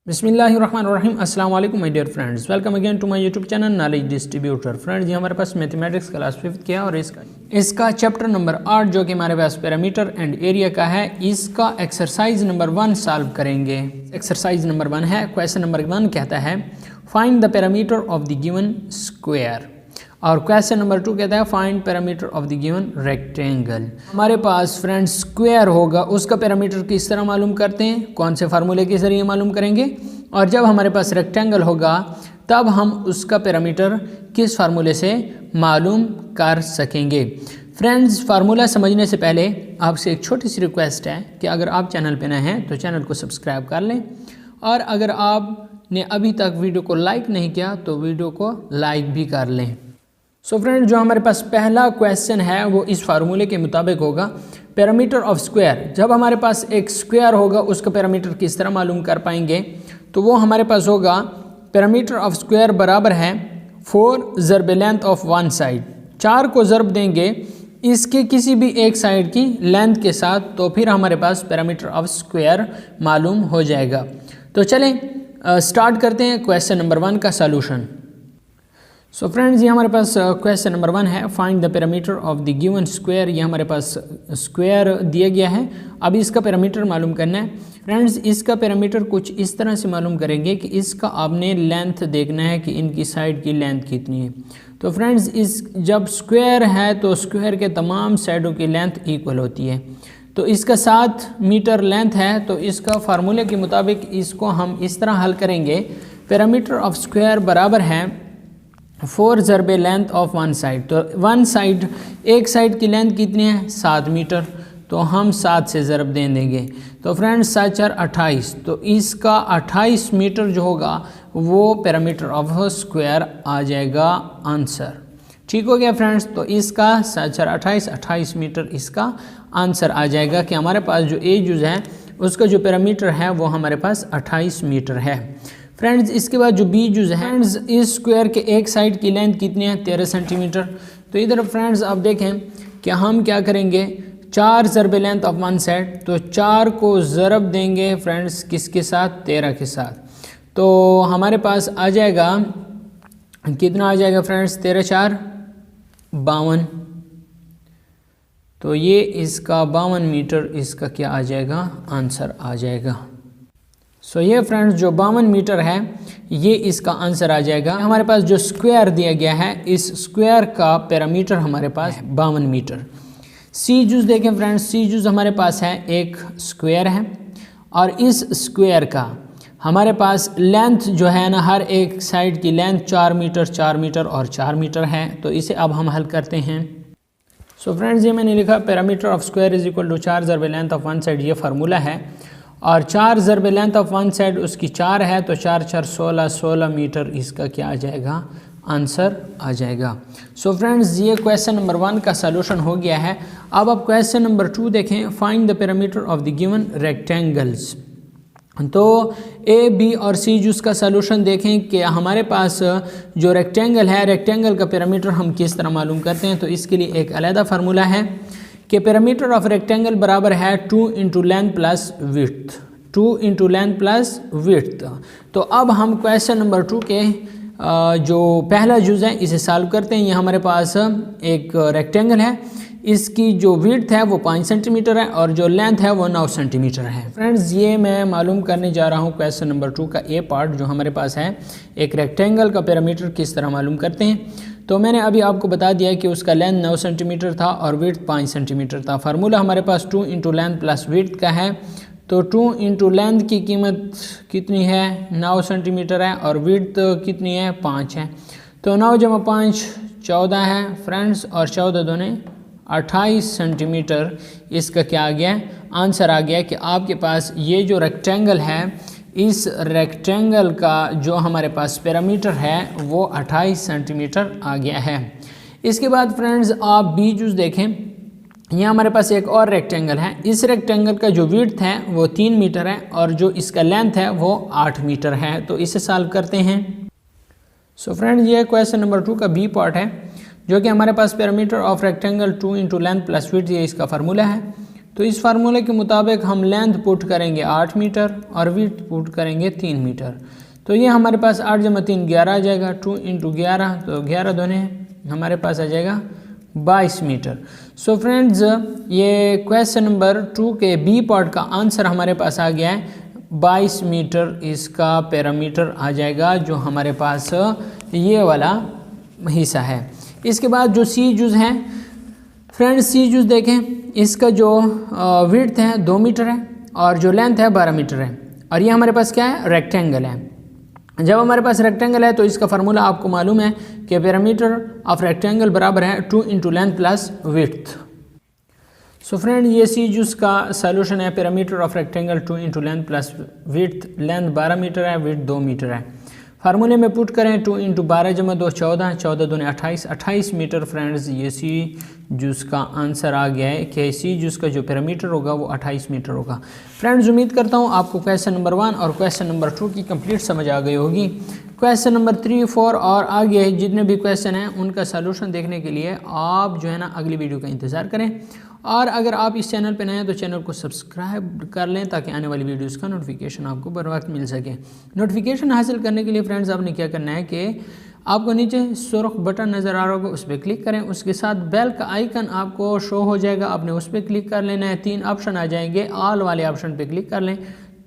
बिस्मिल्लाहिर्रहमानिर्रहीम अस्सलाम वालेकुम my dear friends, welcome again to my YouTube channel knowledge distributor. Friends, ये हमारे पास मैथमेटिक्स क्लास 5th किया और इसका चैप्टर नंबर 8 जो कि हमारे पास पैरामीटर एंड एरिया का है, इसका एक्सरसाइज नंबर 1 सॉल्व करेंगे। एक्सरसाइज नंबर 1 है, क्वेश्चन नंबर 1 कहता है find the parameter of the given square, और क्वेश्चन नंबर 2 कहता है find parameter of the given rectangle. हमारे पास फ्रेंड्स स्क्वायर होगा, उसका पैरामीटर किस तरह मालूम करते हैं, कौन से फार्मूले के जरिए मालूम करेंगे, और जब हमारे पास रेक्टेंगल होगा तब हम उसका पैरामीटर किस फार्मूले से मालूम कर सकेंगे। फ्रेंड्स, फार्मूला समझने से पहले आपसे एक छोटी सी रिक्वेस्ट है कि अगर आप चैनल पे नए हैं तो चैनल को सब्सक्राइब कर लें, और अगर आपने अभी तक वीडियो को लाइक नहीं किया तो वीडियो को लाइक भी कर लें। सो फ्रेंड, जो हमारे पास पहला क्वेश्चन है वो इस फार्मूले के मुताबिक होगा, पैरामीटर ऑफ स्क्वायर। जब हमारे पास एक स्क्वायर होगा उसका पैरामीटर किस तरह मालूम कर पाएंगे, तो वो हमारे पास होगा पैरामीटर ऑफ स्क्वायर बराबर है 4 ज़रब लेंथ ऑफ वन साइड। 4 को ज़रब देंगे इसके किसी भी एक साइड की लेंथ के साथ, तो फिर हमारे पास पैरामीटर ऑफ स्क्वायर मालूम हो जाएगा। तो चलें स्टार्ट करते हैं क्वेश्चन नंबर 1 का सॉल्यूशन। सो फ्रेंड्स, ये हमारे पास क्वेश्चन नंबर 1 है, find the parameter of the given square. ये हमारे पास स्क्वायर दिया गया है, अब इसका पैरामीटर मालूम करना है। फ्रेंड्स, इसका पैरामीटर कुछ इस तरह से मालूम करेंगे कि इसका आपने लेंथ देखना है कि इनकी साइड की लेंथ कितनी है। तो फ्रेंड्स, इस जब स्क्वायर है तो स्क्वायर के तमाम साइडों की लेंथ इक्वल होती है, तो इसका 7 मीटर लेंथ है, तो इसका फार्मूले के मुताबिक इसको हम इस तरह हल करेंगे, पैरामीटर ऑफ स्क्वायर बराबर है 4 ज़रब लेंथ ऑफ वन साइड। तो वन साइड, एक साइड की लेंथ कितनी है 7 मीटर, तो हम 7 से ज़रब दे देंगे। तो फ्रेंड्स 7 4 28, तो इसका 28 मीटर जो होगा वो पैरामीटर ऑफ स्क्वायर आ जाएगा आंसर। ठीक हो गया फ्रेंड्स, तो इसका 7 4 28 मीटर इसका आंसर आ जाएगा कि हमारे पास जो एजुज है उसका जो पैरामीटर है वो हमारे पास 28 मीटर है। फ्रेंड्स, इसके बाद जो बी जुज है, फ्रेंड्स इस स्क्वायर के एक साइड की लेंथ कितनी है 13 सेंटीमीटर। तो इधर फ्रेंड्स आप देखें कि हम क्या करेंगे, 4 ज़रब लेंथ ऑफ वन साइड, तो 4 को ज़रब देंगे फ्रेंड्स किसके साथ, 13 के साथ, तो हमारे पास आ जाएगा कितना आ जाएगा फ्रेंड्स, 13 4 52, तो ये इसका 52 मीटर इसका क्या आ जाएगा, आंसर आ जाएगा। सो ये फ्रेंड्स जो 52 मीटर है ये इसका आंसर आ जाएगा। हमारे पास जो स्क्वायर दिया गया है, इस स्क्वायर का पैरामीटर हमारे पास 52 मीटर। सी जूस देखें फ्रेंड्स, सी जूस हमारे पास है एक स्क्वायर है, और इस स्क्वायर का हमारे पास लेंथ जो है ना, हर एक साइड की लेंथ 4 मीटर 4 मीटर और 4 मीटर है। तो इसे अब हम हल करते हैं। सो फ्रेंड्स, ये मैंने लिखा parameter of square is equal to 4 ज़रब लेंथ ऑफ वन साइड, ये फार्मूला है, और 4 ज़रब लेंथ ऑफ वन साइड उसकी 4 है, तो 4 4 16 मीटर इसका क्या आ जाएगा, आंसर आ जाएगा। सो फ्रेंड्स, ये क्वेश्चन नंबर 1 का सॉल्यूशन हो गया है। अब आप क्वेश्चन नंबर 2 देखें, find the parameter of the given rectangles. तो ए बी और सी जूस का सॉल्यूशन देखें कि हमारे पास जो रेक्टेंगल है, रेक्टेंगल का पैरामीटर हम किस तरह मालूम करते हैं। तो इसके लिए एक अलग फार्मूला है कि पैरामीटर ऑफ रेक्टेंगल बराबर है 2 into length plus width, 2 into length plus width. तो अब हम क्वेश्चन नंबर 2 के जो पहला जुज है इसे सॉल्व करते हैं। ये हमारे पास एक रेक्टेंगल है, इसकी जो विड्थ है वो 5 सेंटीमीटर है और जो लेंथ है वो 9 सेंटीमीटर है। फ्रेंड्स, ये मैं मालूम करने जा रहा हूँ क्वेश्चन नंबर 2 का ए पार्ट जो हमारे पास है, एक रेक्टेंगल का पैरामीटर किस तरह मालूम करते हैं। तो मैंने अभी आपको बता दिया कि उसका लेंथ 9 सेंटीमीटर था और विड्थ 5 सेंटीमीटर था। फार्मूला हमारे पास 2 इंटू लेंथ प्लस विड्थ का है, तो 2 इंटू लेंथ की कीमत कितनी है, 9 सेंटीमीटर है, और विड्थ कितनी है, 5 है। तो 9 जमा 5 14 है फ्रेंड्स, और 14 दूने 28 सेंटीमीटर इसका क्या आ गया, आंसर आ गया कि आपके पास ये जो रेक्टेंगल है, इस रेक्टेंगल का जो हमारे पास पैरामीटर है वो 28 सेंटीमीटर आ गया है। इसके बाद फ्रेंड्स आप बी जूस देखें, यहाँ हमारे पास एक और रेक्टेंगल है, इस रेक्टेंगल का जो विड्थ है वो 3 मीटर है और जो इसका लेंथ है वो 8 मीटर है। तो इसे सॉल्व करते हैं। सो फ्रेंड्स, ये क्वेश्चन नंबर 2 का बी पार्ट है, जो कि हमारे पास parameter of rectangle 2 into length plus width, ये इसका फार्मूला है। तो इस फार्मूले के मुताबिक हम लेंथ पुट करेंगे 8 मीटर और विड्थ पुट करेंगे 3 मीटर। तो ये हमारे पास 8 जमा 3 11 आ जाएगा, 2 इंटू 11 तो 11 दोने हमारे पास आ जाएगा 22 मीटर। सो फ्रेंड्स ये क्वेश्चन नंबर 2 के बी पार्ट का आंसर हमारे पास आ गया है 22 मीटर इसका पैरामीटर आ जाएगा, जो हमारे पास ये वाला हिस्सा है। इसके बाद जो सी जुज़ हैं फ्रेंड्स, सी जुज़ देखें, इसका जो विड्थ है 2 मीटर है और जो लेंथ है 12 मीटर है, और ये हमारे पास क्या है, रेक्टेंगल है। जब हमारे पास रेक्टेंगल है तो इसका फार्मूला आपको मालूम है कि पैरामीटर ऑफ रेक्टेंगल बराबर है 2 into length plus width. So friend ये सी जूस का सॉल्यूशन है, parameter of rectangle 2 into length plus width, length 12 metre है, विड्थ 2 मीटर है। फार्मूले में पुट करें 2 इंटू 12 जमा 2 14, 14 दूने 28, 28 मीटर। फ्रेंड्स ये सी जूस का आंसर आ गया है कि सी जूस का जो पैरामीटर होगा वो 28 मीटर होगा। फ्रेंड्स उम्मीद करता हूँ आपको क्वेश्चन नंबर 1 और क्वेश्चन नंबर 2 की कंप्लीट समझ आ गई होगी। क्वेश्चन नंबर 3, 4 और आगे जितने भी क्वेश्चन हैं उनका सलूशन देखने के लिए आप जो है ना अगली वीडियो का इंतज़ार करें, और अगर आप इस चैनल पर नए हैं तो चैनल को सब्सक्राइब कर लें ताकि आने वाली वीडियोस का नोटिफिकेशन आपको बर वक्त मिल सके। नोटिफिकेशन हासिल करने के लिए फ्रेंड्स आपने क्या करना है कि आपको नीचे सुर्ख बटन नज़र आ रहा होगा, उस पर क्लिक करें, उसके साथ बेल का आइकन आपको शो हो जाएगा, आपने उस पर क्लिक कर लेना है। 3 ऑप्शन आ जाएंगे, ऑल वाले ऑप्शन पर क्लिक कर लें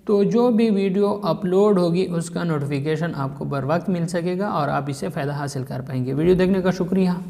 तो जो भी वीडियो अपलोड होगी उसका नोटिफिकेशन आपको बर वक्त मिल सकेगा और आप इससे फ़ायदा हासिल कर पाएंगे। वीडियो देखने का शुक्रिया।